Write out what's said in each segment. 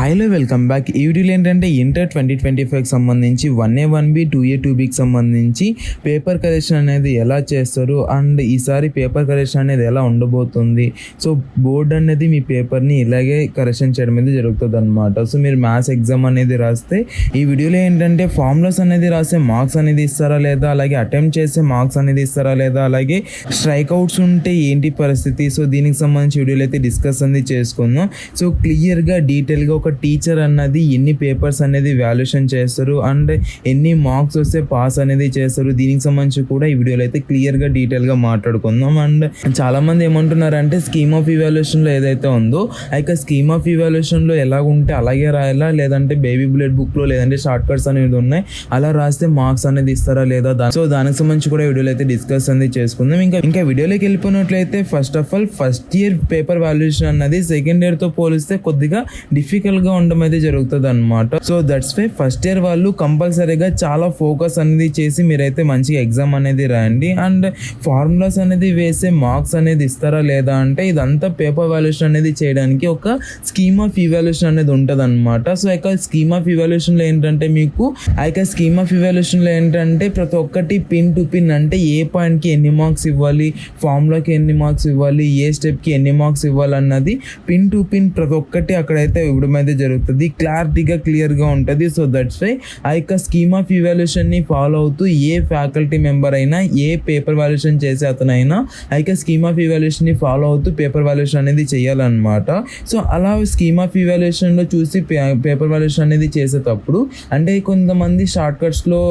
హాయ్లో welcome back. ఈ వీడియోలో ఏంటంటే ఇంటర్ 2025కి సంబంధించి 1A 1B 2A 2Bకి సంబంధించి పేపర్ కరెక్షన్ అనేది ఎలా చేస్తారు అండ్ ఈసారి పేపర్ కరెక్షన్ అనేది ఎలా ఉండబోతుంది. సో బోర్డ్ అనేది మీ పేపర్ని ఇలాగే కరెక్షన్ చేయడం అనేది జరుగుతుంది అనమాట. సో మీరు మ్యాథ్స్ ఎగ్జామ్ అనేది రాస్తే ఈ వీడియోలో ఏంటంటే ఫార్ములాస్ అనేది రాసే మార్క్స్ అనేది ఇస్తారా లేదా, అలాగే అటెంప్ట్ చేసే మార్క్స్ అనేది ఇస్తారా లేదా, అలాగే స్ట్రైక్ అవుట్స్ ఉంటే ఏంటి పరిస్థితి. సో దీనికి సంబంధించి వీడియోలో అయితే డిస్కస్ అనేది చేసుకుందాం. సో క్లియర్గా డీటెయిల్గా ఒక టీచర్ అన్నది ఎన్ని పేపర్స్ అనేది వాల్యుయేషన్ చేస్తారు అండ్ ఎన్ని మార్క్స్ వస్తే పాస్ అనేది చేస్తారు, దీనికి సంబంధించి కూడా ఈ వీడియోలో అయితే క్లియర్గా డీటెయిల్గా మాట్లాడుకుందాం. అండ్ చాలామంది ఏమంటున్నారంటే స్కీమ్ ఆఫ్ ఇవాల్యుయేషన్లో ఏదైతే ఉందో ఆ స్కీమ్ ఆఫ్ ఇవాల్యుయేషన్లో ఎలా ఉంటే అలాగే రాయాలా, లేదంటే బేబీ బుల్లెట్ బుక్లో లేదంటే షార్ట్ కట్స్ అనేది ఉన్నాయి అలా రాస్తే మార్క్స్ అనేది ఇస్తారా లేదా. సో దానికి సంబంధించి కూడా వీడియోలో అయితే డిస్కస్ అనేది చేసుకుందాం. ఇంకా వీడియోలోకి వెళ్ళిపోయినట్లయితే first of all first year paper valuation అన్నది సెకండ్ ఇయర్తో పోలిస్తే కొద్దిగా డిఫికల్ట్గా ఉండడం అయితే జరుగుతుంది అనమాట. So that's why first year వాళ్ళు కంపల్సరీగా చాలా ఫోకస్ అనేది చేసి మీరైతే మంచిగా ఎగ్జామ్ అనేది రాయండి. అండ్ ఫార్ములాస్ అనేది వేసే మార్క్స్ అనేది ఇస్తారా లేదా అంటే ఇదంతా పేపర్ వాల్యుయేషన్ అనేది చేయడానికి ఒక స్కీమ్ ఆఫ్ ఇవాల్యుయేషన్ అనేది ఉంటుంది అనమాట. సో స్కీమ్ ఆఫ్ ఇవాల్యుయేషన్లో ఏంటంటే మీకు స్కీమ్ ఆఫ్ ఇవాల్యుయేషన్లో ఏంటంటే ప్రతి ఒక్కటి పిన్ టు పిన్ అంటే ఏ పాయింట్కి ఎన్ని మార్క్స్ ఇవ్వాలి, ఫార్ములాకి ఎన్ని మార్క్స్ ఇవ్వాలి, ఏ స్టెప్కి ఎన్ని మార్క్స్ ఇవ్వాలి అన్నది పిన్ టు పిన్ ప్రతి ఒక్కటి అక్కడైతే ఇవ్వడం అయితే జరుగుతుంది. క్లియర్గా ఉంటుంది. So that's why scheme of ఇవాల్యుయేషన్ని ఫాలో అవుతూ ఏ ఫ్యాకల్టీ మెంబర్ అయినా ఏ పేపర్ వాల్యుయేషన్ చేసే అతనైనా స్కీమ్ ఆఫ్ ఇవాల్యుయేషన్ని ఫాలో అవుతూ పేపర్ వాల్యుయేషన్ అనేది చేయాలన్నమాట. సో అలా స్కీమ్ ఆఫ్ ఇవాల్యుయేషన్లో చూసి పేపర్ వాల్యుయేషన్ అనేది చేసేటప్పుడు అంటే కొంతమంది షార్ట్ కట్స్లో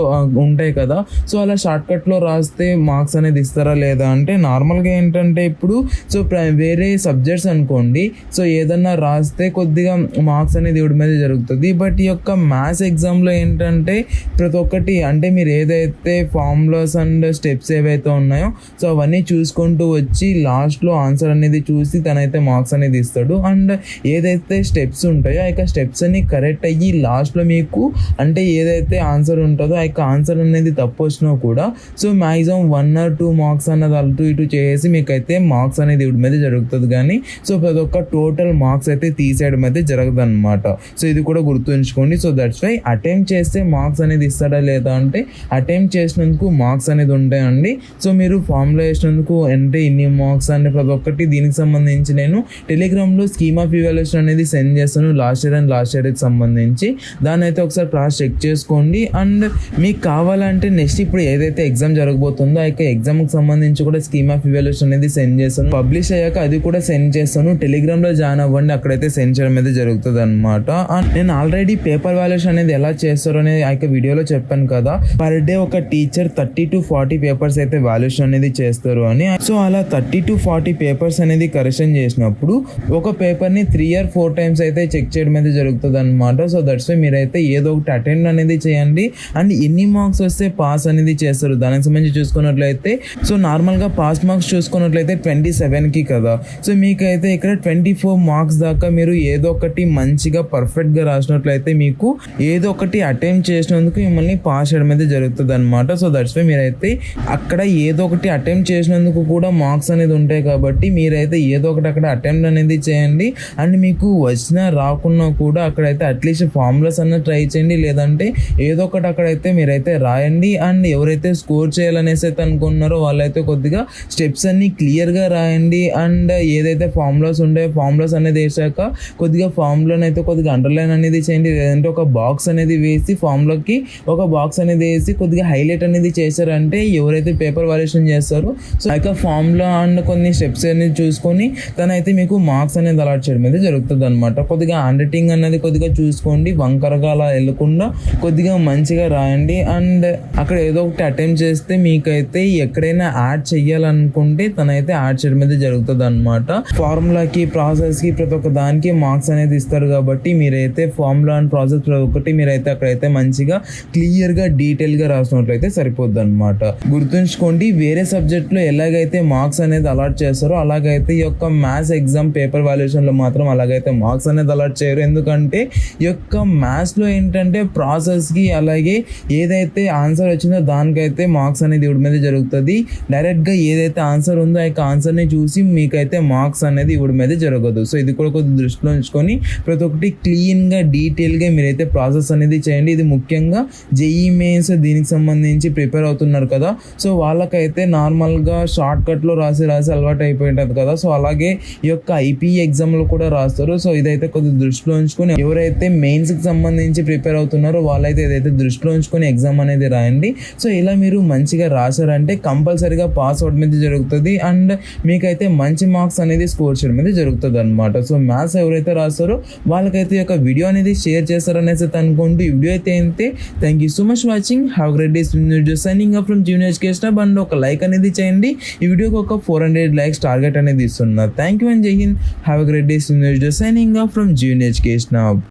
ఉంటాయి కదా, సో అలా షార్ట్ కట్లో రాస్తే మార్క్స్ అనేది ఇస్తారా లేదా అంటే నార్మల్గా ఏంటంటే ఇప్పుడు సో వేరే సబ్జెక్ట్స్ అనుకోండి, సో ఏదన్నా రాస్తే కొద్దిగా మార్క్స్ అనేది ఇవ్వడం మీద జరుగుతుంది. బట్ ఈ యొక్క మ్యాథ్స్ ఎగ్జామ్లో ఏంటంటే ప్రతి ఒక్కటి అంటే మీరు ఏదైతే ఫార్ములాస్ అండ్ స్టెప్స్ ఏవైతే ఉన్నాయో సో అవన్నీ చూసుకుంటూ వచ్చి లాస్ట్లో ఆన్సర్ అనేది చూసి తనైతే మార్క్స్ అనేది ఇస్తాడు. అండ్ ఏదైతే స్టెప్స్ ఉంటాయో స్టెప్స్ అన్ని కరెక్ట్ అయ్యి లాస్ట్లో మీకు అంటే ఏదైతే ఆన్సర్ ఉంటుందో ఆన్సర్ అనేది తప్పు వచ్చినా కూడా సో మ్యాక్సిమం 1 or 2 మార్క్స్ అన్నది అటు ఇటు చేసి మీకైతే మార్క్స్ అనేది ఇవ్వడం మీద జరుగుతుంది. కానీ సో ప్రతి ఒక్క టోటల్ మార్క్స్ అయితే తీసేయడం అయితే జరగదు అనమాట. సో ఇది కూడా గుర్తుంచుకోండి. సో దట్స్ వై అటెంప్ట్ చేస్తే మార్క్స్ అనేది ఇస్తాడా లేదా అంటే అటెంప్ట్ చేసినందుకు మార్క్స్ అనేది ఉంటాయండి. సో మీరు ఫార్ములా వేసినందుకు అంటే ఇన్ని మార్క్స్ అంటే ప్రతి ఒక్కటి దీనికి సంబంధించి నేను టెలిగ్రామ్లో స్కీమ్ ఆఫ్ ఇవాల్యుయేషన్ అనేది సెండ్ చేస్తాను లాస్ట్ ఇయర్కి సంబంధించి. దాన్ని అయితే ఒకసారి క్లాస్ చెక్ చేసుకోండి. అండ్ మీకు కావాలంటే నెక్స్ట్ ఇప్పుడు ఏదైతే ఎగ్జామ్ జరగబోతుందో ఎగ్జామ్కి సంబంధించి కూడా స్కీమ్ ఆఫ్ ఇవాల్యుయేషన్ అనేది సెండ్ చేస్తాను. పబ్లిష్ అయ్యాక అది కూడా సెండ్ చేస్తాను. టెలిగ్రామ్లో జాయిన్ అవ్వండి, అక్కడైతే సెండ్ చేయడం అయితే జరుగుతుంది అనమాట. నేను ఆల్రెడీ పేపర్ వాల్యుయేషన్ అనేది ఎలా చేస్తారో అనేది వీడియోలో చెప్పాను కదా, పర్ డే ఒక టీచర్ 30 to 40 పేపర్స్ అయితే వాల్యుయేషన్ అనేది చేస్తారు అని. సో అలా 30 to 40 పేపర్స్ అనేది కరెక్షన్ చేసినప్పుడు ఒక పేపర్ని 3 or 4 times అయితే చెక్ చేయడం అయితే జరుగుతుంది అనమాట. సో దట్స్ వై మీరైతే ఏదో ఒకటి అటెండ్ అనేది చేయండి. అండ్ ఎన్ని మార్క్స్ వస్తే పాస్ అనేది చేస్తారు దానికి సంబంధించి చూసుకున్నట్లయితే సో నార్మల్గా పాస్ మార్క్స్ చూసుకున్నట్లయితే 27కి కదా, సో మీకైతే ఇక్కడ 24 మార్క్స్ దాకా మీరు ఏదో ఒకటి మంచిగా పర్ఫెక్ట్గా రాసినట్లయితే మీకు ఏదో ఒకటి అటెంప్ట్ చేసినందుకు మిమ్మల్ని పాస్ చేయడం అయితే జరుగుతుంది అనమాట. సో దట్స్ వై మీరైతే అక్కడ ఏదో ఒకటి అటెంప్ట్ చేసినందుకు కూడా మార్క్స్ అనేది ఉంటాయి కాబట్టి మీరైతే ఏదో ఒకటి అక్కడ అటెంప్ట్ అనేది చేయండి. అండ్ మీకు వచ్చినా రాకున్నా కూడా అక్కడైతే అట్లీస్ట్ ఫార్ములాస్ అన్న ట్రై చేయండి, లేదంటే ఏదో ఒకటి అక్కడైతే మీరైతే రాయండి. అండ్ ఎవరైతే స్కోర్ చేయాలనేసి అయితే అనుకున్నారో వాళ్ళైతే కొద్దిగా స్టెప్స్ అన్ని క్లియర్గా రాయండి. అండ్ ఏదైతే ఫార్ములాస్ ఉంటాయో ఫార్ములాస్ అనేది వేసాక కొద్దిగా ఫార్ములాని అయితే కొద్దిగా అండర్లైన్ అనేది చేయండి, లేదంటే ఒక బాక్స్ అనేది వేసి ఫార్ములాకి ఒక బాక్స్ అనేది వేసి కొద్దిగా హైలైట్ అనేది చేశారంటే ఎవరైతే పేపర్ వాల్యుయేషన్ చేస్తారో సో ఫార్ములా అండ్ కొన్ని స్టెప్స్ అనేది చూసుకొని తనైతే మీకు మార్క్స్ అనేది అలాట్ చేయడం అయితే జరుగుతుంది అనమాట. కొద్దిగా హ్యాండ్ రైటింగ్ అనేది కొద్దిగా చూసుకోండి, వంకరగా అలా వెళ్ళకుండా కొద్దిగా మంచిగా రాయండి. అండ్ అక్కడ ఏదో ఒకటి అటెంప్ట్ చేస్తే మీకైతే ఎక్కడైనా యాడ్ చెయ్యాలనుకుంటే తనైతే యాడ్ చేయడం అయితే జరుగుతుంది అనమాట. ఫార్ములాకి ప్రాసెస్కి ప్రతి ఒక్క దానికి మార్క్స్ అనేది ఇస్తారు కాబట్టి మీరైతే ఫార్ములా అండ్ ప్రాసెస్ ప్రతి ఒక్కటి మీరైతే అక్కడైతే మంచిగా క్లియర్గా డీటెయిల్గా రాసినట్లయితే సరిపోద్ది అనమాట. గుర్తుంచుకోండి, వేరే సబ్జెక్ట్లో ఎలాగైతే మార్క్స్ అనేది అలాట్ చేస్తారో అలాగైతే ఈ యొక్క మ్యాథ్స్ ఎగ్జామ్ పేపర్ వాల్యుయేషన్లో మాత్రం అలాగైతే మార్క్స్ అనేది అలాట్ చేయరు. ఎందుకంటే ఈ యొక్క మ్యాథ్స్లో ఏంటంటే ప్రాసెస్కి అలాగే ఏదైతే ఆన్సర్ వచ్చిందో దానికైతే మార్క్స్ అనేది ఇవ్వడం మీద జరుగుతుంది. డైరెక్ట్గా ఏదైతే ఆన్సర్ ఉందో ఆ ఆన్సర్ని చూసి మీకైతే మార్క్స్ అనేది ఇవ్వడం మీద జరగదు. సో ఇది కూడా కొద్దిగా దృష్టిలో ఉంచుకొని ప్రతి ప్రతి ఒక్కటి క్లీన్గా డీటెయిల్గా మీరైతే ప్రాసెస్ అనేది చేయండి. ఇది ముఖ్యంగా జేఈ మెయిన్స్ దీనికి సంబంధించి ప్రిపేర్ అవుతున్నారు కదా, సో వాళ్ళకైతే నార్మల్గా షార్ట్ కట్లో రాసి అలవాటు అయిపోయి ఉంటుంది కదా, సో అలాగే ఈ యొక్క ఐపీఈ ఎగ్జామ్లో కూడా రాస్తారు. సో ఇదైతే కొద్దిగా దృష్టిలో ఉంచుకొని ఎవరైతే మెయిన్స్కి సంబంధించి ప్రిపేర్ అవుతున్నారో వాళ్ళైతే ఇదైతే దృష్టిలో ఉంచుకొని ఎగ్జామ్ అనేది రాయండి. సో ఇలా మీరు మంచిగా రాశారంటే కంపల్సరీగా పాస్ అవుట్ మీద జరుగుతుంది అండ్ మీకైతే మంచి మార్క్స్ అనేది స్కోర్ చేయడం మీద జరుగుతుంది అనమాట. సో మ్యాథ్స్ ఎవరైతే రాస్తారో వాళ్ళకైతే ఈ యొక్క వీడియో అనేది షేర్ చేస్తారనేసి అనుకుంటూ ఈ వీడియో అయితే అంతే. Thank you so much watching. Have great day. Signing up from junior education hub and ఒక లైక్ అనేది చేయండి. ఈ వీడియోకి ఒక 400 లైక్స్ టార్గెట్ అనేది ఇస్తున్నారు. థ్యాంక్ యూ అండ్ జై Hind. Have great day. Signing up from junior education hub.